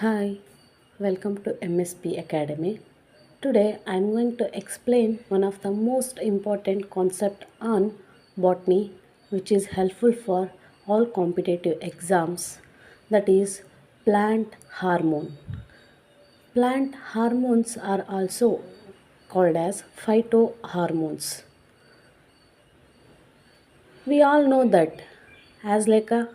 Hi, welcome to MSP Academy. Today I am going to explain one of the most important concept on botany which is helpful for all competitive exams, that is plant hormone. Plant hormones are also called as phytohormones. We all know that as like a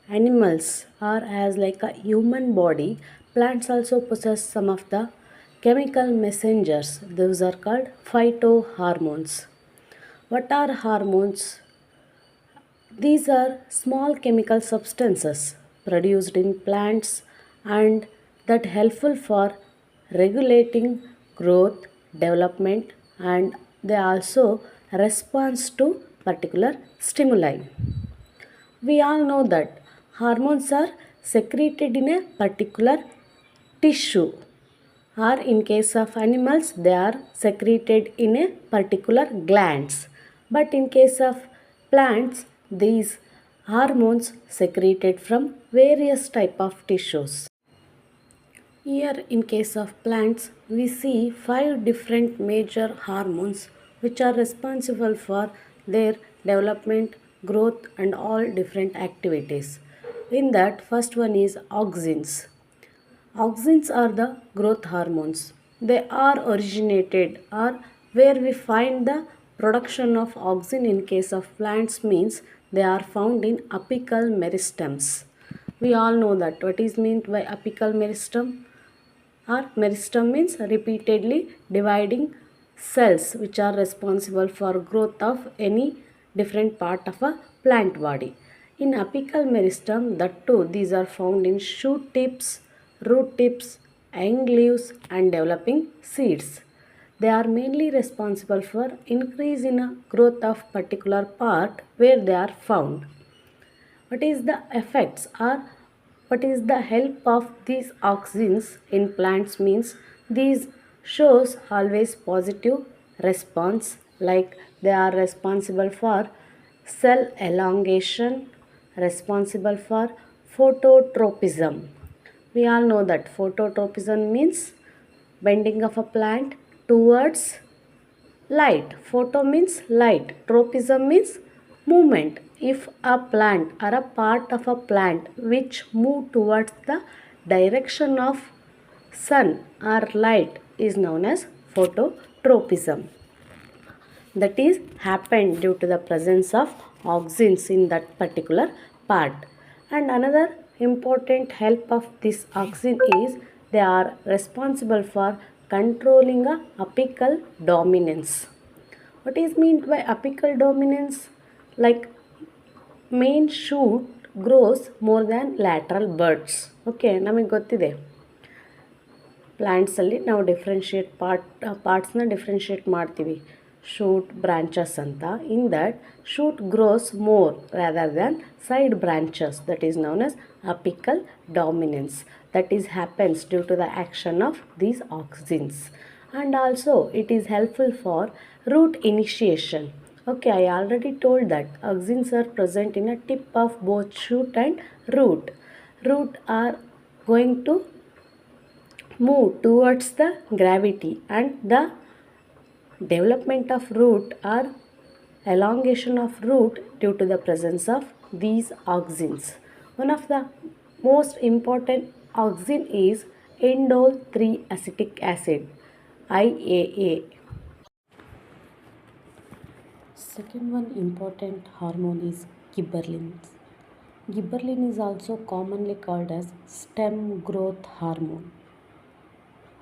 animals or as like a human body, plants also possess some of the chemical messengers. Those are called phytohormones. What are hormones? These are small chemical substances produced in plants and that helpful for regulating growth, development, and they also response to particular stimuli. We all know that hormones are secreted in a particular tissue, or in case of animals they are secreted in a particular glands, but in case of plants these hormones secreted from various type of tissues. Here in case of plants we see five different major hormones which are responsible for their development, growth and all different activities. In that first one is auxins. Auxins are the growth hormones. They are originated or where we find the production of auxin in case of plants means they are found in apical meristems. We all know that what is meant by apical meristem, or meristem means repeatedly dividing cells which are responsible for growth of any different part of a plant body. In apical meristem, that too these are found in shoot tips, root tips, young leaves and developing seeds. They are mainly responsible for increase in a growth of particular part where they are found. What is the effects or what is the help of these auxins in plants means these shows always positive response, like they are responsible for cell elongation, responsible for phototropism. We all know that phototropism means bending of a plant towards light. Photo means light. Tropism means movement. If a plant or a part of a plant which move towards the direction of sun or light is known as phototropism. That is happened due to the presence of auxins in that particular part. And another important help of this auxin is they are responsible for controlling a apical dominance. What is meant by apical dominance? Like main shoot grows more than lateral buds. Okay, ನಮಗೆ ಗೊತ್ತಿದೆ ಪ್ಲ್ಯಾಂಟ್ಸಲ್ಲಿ ನಾವು ಪಾರ್ಟ್ಸ್ನ differentiate ಮಾಡ್ತೀವಿ shoot branches ಅಂತ. In that shoot grows more rather than side branches, that is known as apical dominance. That is happens due to the action of these auxins. And also it is helpful for root initiation. Okay, I already told that auxins are present in a tip of both shoot and root. Root are going to move towards the gravity and the development of root or elongation of root due to the presence of these auxins. One of the most important auxin is indole 3 acetic acid, IAA. Second one important hormone is gibberellins. Gibberellin is also commonly called as stem growth hormone.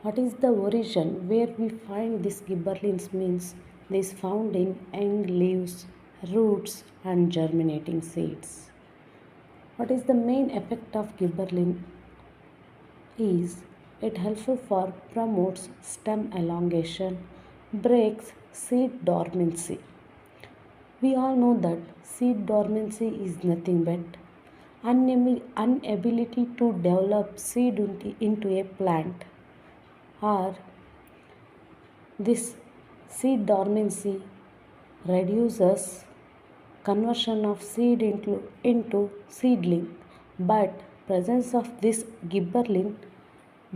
What is the origin where we find this gibberellins means this found in young leaves, roots and germinating seeds. What is the main effect of gibberellin is it helpful for promotes stem elongation, breaks seed dormancy. We all know that seed dormancy is nothing but inability to develop seed into a plant, or this seed dormancy reduces conversion of seed into seedling, but Presence of this gibberellin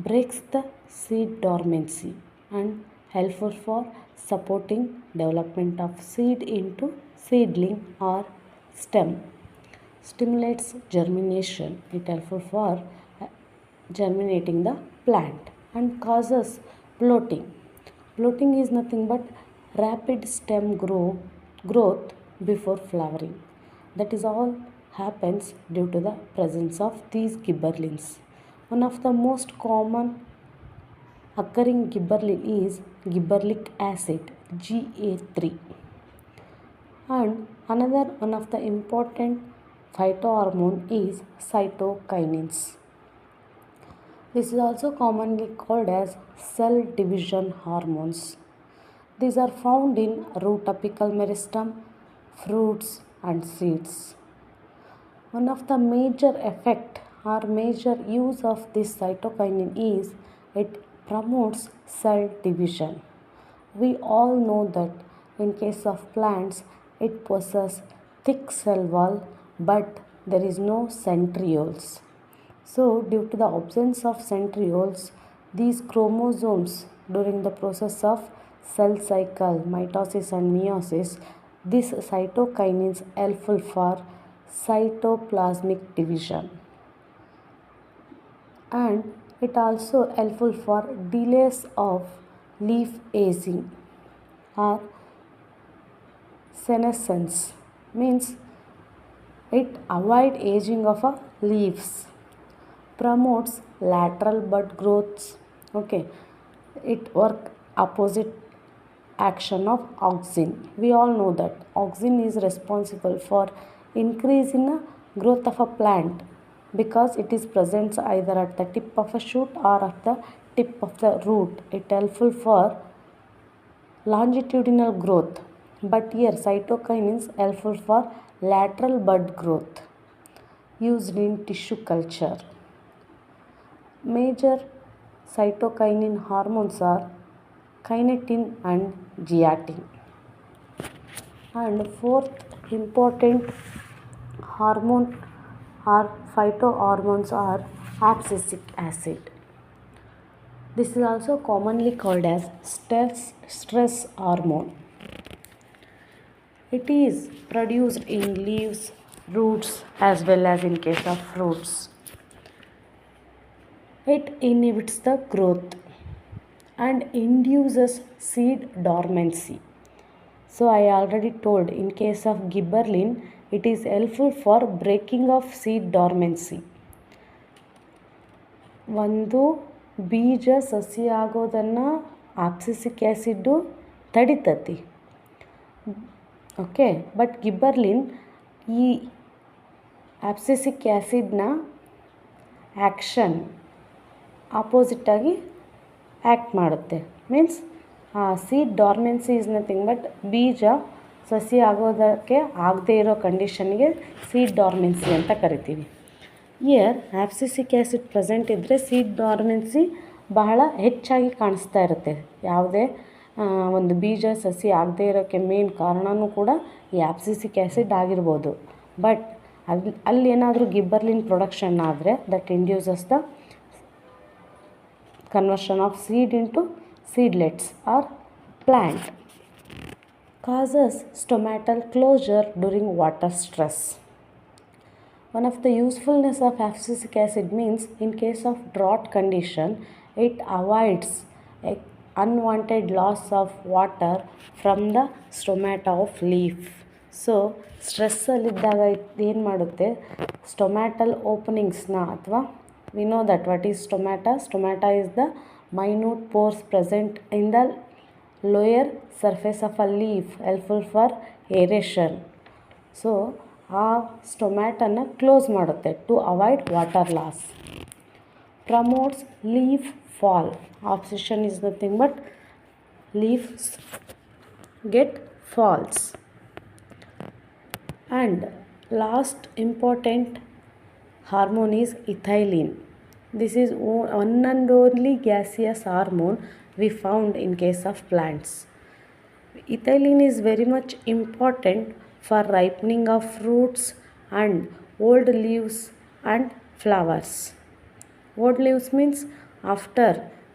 breaks the seed dormancy and helpful for supporting development of seed into seedling or stem. Stimulates germination. It helpful for germinating the plant and causes bloating. Bloating is nothing but rapid stem growth before flowering. That is all happens due to the presence of these gibberellins. One of the most common occurring gibberellin is gibberellic acid Ga3, and another one of the important phytohormone is cytokinins. This is also commonly called as cell division hormones. These are found in root apical meristem, fruits and seeds. One of the major effect or major use of this cytokinin is it promotes cell division. We all know that in case of plants it possesses thick cell wall, but there is no centrioles. So due to the absence of centrioles, these chromosomes during the process of cell cycle, mitosis and meiosis, this cytokinins helpful for cytoplasmic division, and it also helpful for delays of leaf aging or senescence, means it avoid aging of leaves, promotes lateral bud growths. Okay, it work opposite action of auxin. We all know that auxin is responsible for increase in growth of a plant because it is present either at the tip of a shoot or at the tip of the root. It helpful for longitudinal growth, but here cytokinins helpful for lateral bud growth used in tissue culture. Major cytokinin hormones are kinetin and zeatin. And fourth important hormone or phytohormones are abscisic acid. This is also commonly called as stress hormone. It is produced in leaves, roots as well as in case of fruits. It inhibits the growth and induces seed dormancy. So I already told in case of gibberellin, it is helpful for breaking of seed dormancy. ಒಂದು ಬೀಜ ಸಸಿ ಆಗೋದನ್ನು ಆಪ್ಸಿಸಿಕ್ acid ತಡಿತತಿ. Okay, but ಗಿಬ್ಬರ್ಲಿನ್ ಈ ಆಪ್ಸಿಸಿಕ್ ಆ್ಯಸಿಡ್ನ action ಆಪೋಸಿಟಾಗಿ act ಮಾಡುತ್ತೆ. Means seed dormancy is nothing but ಬೀಜ ಸಸಿ ಆಗೋದಕ್ಕೆ ಆಗದೇ ಇರೋ ಕಂಡೀಷನ್ಗೆ ಸೀಡ್ ಡಾರ್ಮೆನ್ಸಿ ಅಂತ ಕರಿತೀವಿ. ಇಯರ್ ಆಪ್ಸಿಸಿಕ್ ಆ್ಯಸಿಡ್ ಪ್ರೆಸೆಂಟ್ ಇದ್ದರೆ ಸೀಡ್ ಡಾರ್ಮೆನ್ಸಿ ಬಹಳ ಹೆಚ್ಚಾಗಿ ಕಾಣಿಸ್ತಾ ಇರುತ್ತೆ. ಯಾವುದೇ ಒಂದು ಬೀಜ ಸಸಿ ಆಗದೇ ಇರೋಕ್ಕೆ ಮೇನ್ ಕಾರಣವೂ ಕೂಡ ಈ ಆಪ್ಸಿಸಿಕ್ ಆ್ಯಸಿಡ್ ಆಗಿರ್ಬೋದು. ಬಟ್ ಅಲ್ಲಿ ಏನಾದರೂ ಗಿಬ್ಬರ್ಲಿನ್ ಪ್ರೊಡಕ್ಷನ್ ಆದರೆ that induces the conversion of seed into seedlets or plant, causes stomatal closure during water stress. One of the usefulness of abscisic acid means in case of drought condition, it avoids unwanted loss of water from the stomata of leaf. So ಸ್ಟ್ರೆಸ್ಸಲ್ಲಿದ್ದಾಗ ಏನು ಮಾಡುತ್ತೆ, ಸ್ಟೊಮ್ಯಾಟಲ್ ಓಪನಿಂಗ್ಸ್ನ ಅಥವಾ we know that what is stomata. Stomata is the minute pores present in the lower surface of a leaf, helpful for aeration. So ಆ ಸ್ಟೊಮ್ಯಾಟನ್ನು close ಮಾಡುತ್ತೆ to avoid water loss. Promotes leaf fall. Abscission is nothing but leaves get falls. And last important hormone is ethylene. This is one and only gaseous hormone we found in case of plants. Ethylene is very much important for ripening of fruits and old leaves and flowers. Odd leaves means after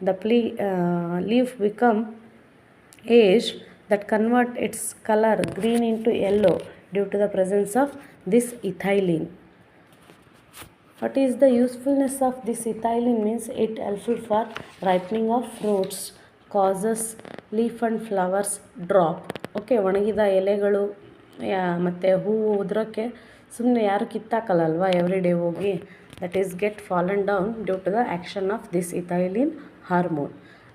the leaf become age that convert its color green into yellow due to the presence of this ethylene. What is the usefulness of this ethylene means it helpful for ripening of fruits, causes leaf and flowers drop. Okay, ಒಣಗಿದ ಎಲೆಗಳು ಮತ್ತು ಹೂವು ಉದುರೋಕ್ಕೆ ಸುಮ್ಮನೆ ಯಾರು ಕಿತ್ತಾಕಲ್ಲಲ್ವಾ every day ಹೋಗಿ, that is get fallen down due to the action of this ethylene hormone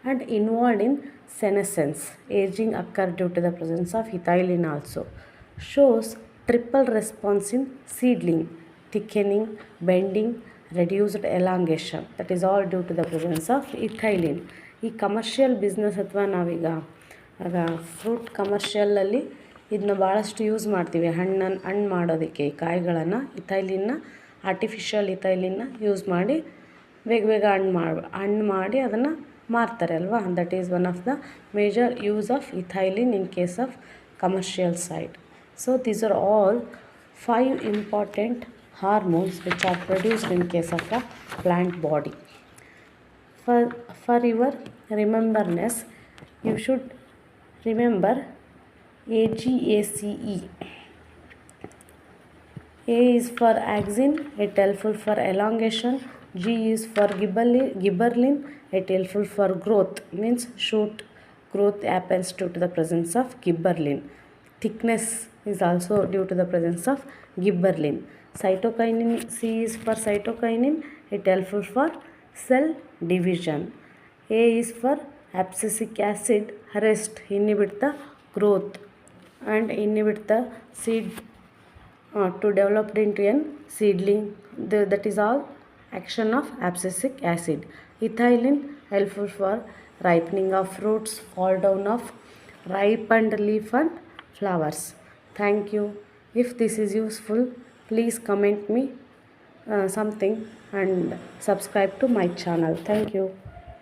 and involved in senescence. Aging occur due to the presence of ethylene also. Shows triple response in seedling, thickening, bending, reduced elongation. That is all due to the presence of ethylene. ಈ commercial business ಅಥವಾ ನಾವೀಗ fruit ಕಮರ್ಷಿಯಲಲ್ಲಿ ಇದನ್ನ ಭಾಳಷ್ಟು use ಮಾಡ್ತೀವಿ. ಹಣ್ಣು ಮಾಡೋದಕ್ಕೆ ಕಾಯಿಗಳನ್ನು ಇಥೈಲಿನ್ನ artificial ಇಥೈಲಿನ್ನ use ಮಾಡಿ ಬೇಗ ಹಣ್ಣು ಮಾಡಿ ಅದನ್ನು ಮಾರ್ತಾರೆ ಅಲ್ವಾ. That is one of the major use of ethylene in case of commercial side. So these are all 5 important hormones which are produced in case of a plant body. For your rememberness, you should remember AGACE. A is for axin, it helpful for elongation. G is for gibberellin, it helpful for growth, means shoot growth happens due to the presence of gibberellin. Thickness is also due to the presence of gibberellin. Cytokinin, C is for cytokinin, it helpful for cell division. A is for abscisic acid, arrest, inhibit the growth and inhibit the seed to develop into an seedling. That is all action of abscisic acid. Ethylene helpful for ripening of fruits, fall down of ripened leaf and flowers. Thank you. If this is useful, please comment me something and subscribe to my channel. Thank you.